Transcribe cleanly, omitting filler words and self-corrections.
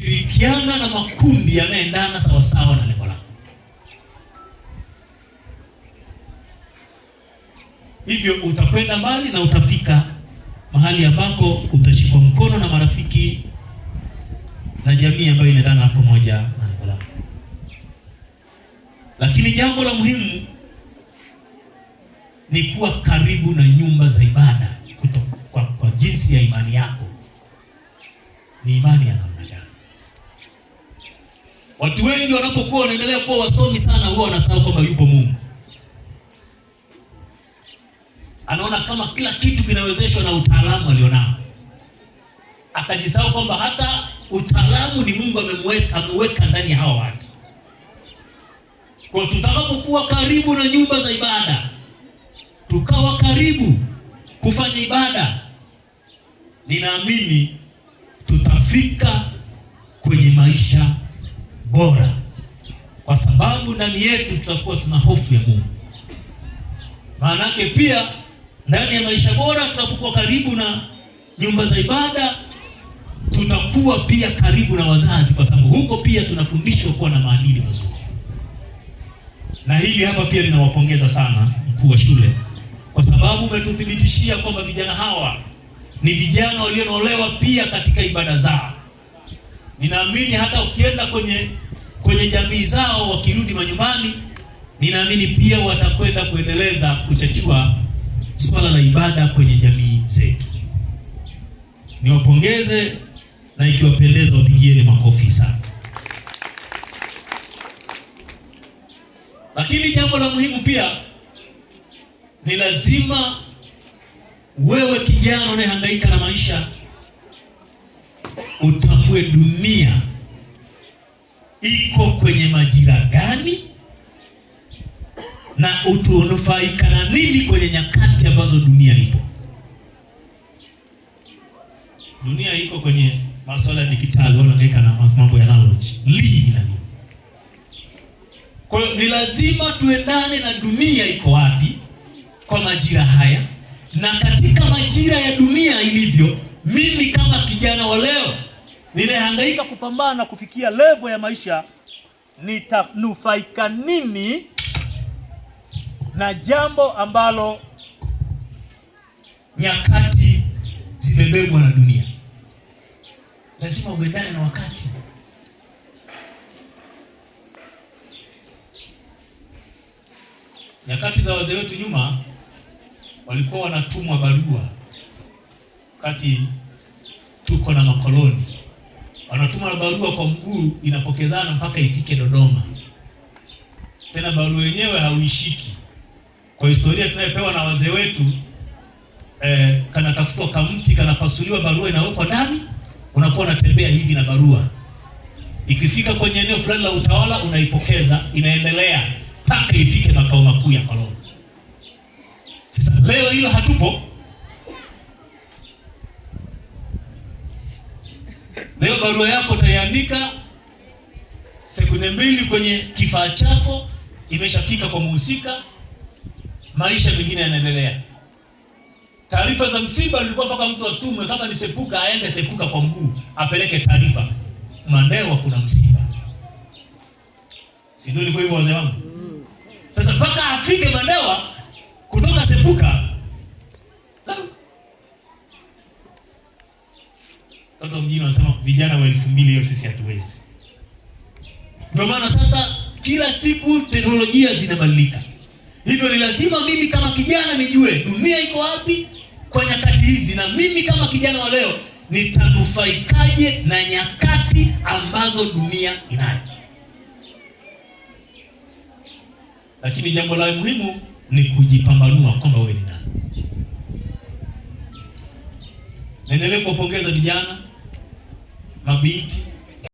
Shirikiana na makundi yanayoendana sawa sawa na lengo lako. Hivyo utakwenda mbali na utafika mahali ambako utashikwa mkono na marafiki na jamii ambayo inaendana pamoja na lengo lako. Lakini jambo la muhimu ni kuwa karibu na nyumba za ibada kwa jinsi ya imani yako. Ni imani ya namna gani? Watu wengi wanapokuwa wanaendelea kuwa wasomi sana, huwa wanasahau kwamba yupo Mungu. Anaona kama kila kitu kinawezeshwa na utaalamu alionao, akajisahau kwamba hata utaalamu ni Mungu ameweka ndani ya hawa watu. Kwa tutakapokuwa karibu na nyumba za ibada, tukawa karibu kufanya ibada, ninaamini tutafika kwenye maisha bora, kwa sababu ndani yetu tutakuwa tuna hofu ya Mungu. Maana yake pia ndani ya maisha bora, tunapokuwa karibu na nyumba za ibada, tutakuwa pia karibu na wazazi, kwa sababu huko pia tunafundishwa kuwa na maadili mazuri. Na hili hapa pia ninawapongeza sana mkuu wa shule, kwa sababu umetuthibitishia kwamba vijana hawa ni vijana walionolewa pia katika ibada zao. Ninaamini hata ukienda kwenye jamii zao, wakirudi manyumbani, ninaamini pia watakwenda kuendeleza kuchachua swala la ibada kwenye jamii zetu. Niwapongeze, na ikiwapendeza wapigieni makofi sana. Lakini jambo la muhimu pia ni lazima wewe kijana unayehangaika na maisha utambue dunia iko kwenye majira gani na utunufaika na nini kwenye nyakati ambazo dunia ipo. Dunia iko kwenye masuala ya digitali, wanahangaika na mambo ya knowledge, lini na nini. Kwa hiyo ni lazima tuendane na dunia iko wapi kwa majira haya, na katika majira ya dunia ilivyo, mimi kama kijana wa leo ninahangaika kupambana kufikia level ya maisha, nitanufaika nini na jambo ambalo nyakati zimebebwa na dunia. Lazima uendane na wakati. Nyakati za wazee wetu nyuma, walikuwa wanatumwa barua. Wakati tuko na makoloni, wanatuma barua kwa mguu, inapokezana mpaka ifike Dodoma. Tena barua yenyewe hauishiki. Kwa historia tunayopewa na wazee wetu, kanatafutwa kamti, kanapasuliwa, barua inawekwa ndani, unakuwa unatembea hivi na barua. Ikifika kwenye eneo fulani la utawala, unaipokeza, inaendelea mpaka ifike makao makuu ya koloni. Sasa leo hilo hatupo. Leo barua yako utaiandika sekunde 2 kwenye kifaa chako, imeshafika kwa muhusika, maisha mengine yanaendelea. Taarifa za msiba nilikuwa mpaka mtu atumwe, kama ni Sepuka aende Sepuka kwa mguu apeleke taarifa, Mandewa kuna msiba. Si ndio ilikuwa hivyo wazee wangu? Sasa mpaka afike Mandewa kutoka Sepuka, watu mjini wanasema vijana wa 2000 hiyo sisi hatuwezi. Ndio maana sasa kila siku teknolojia zinabadilika. Hivyo ni lazima mimi kama kijana nijue dunia iko wapi kwa nyakati hizi, na mimi kama kijana wa leo nitanufaikaje na nyakati ambazo dunia inayo. Lakini jambo la muhimu ni kujipambanua kwamba wewe ni nani. Naendelee kuwapongeza vijana, mabinti,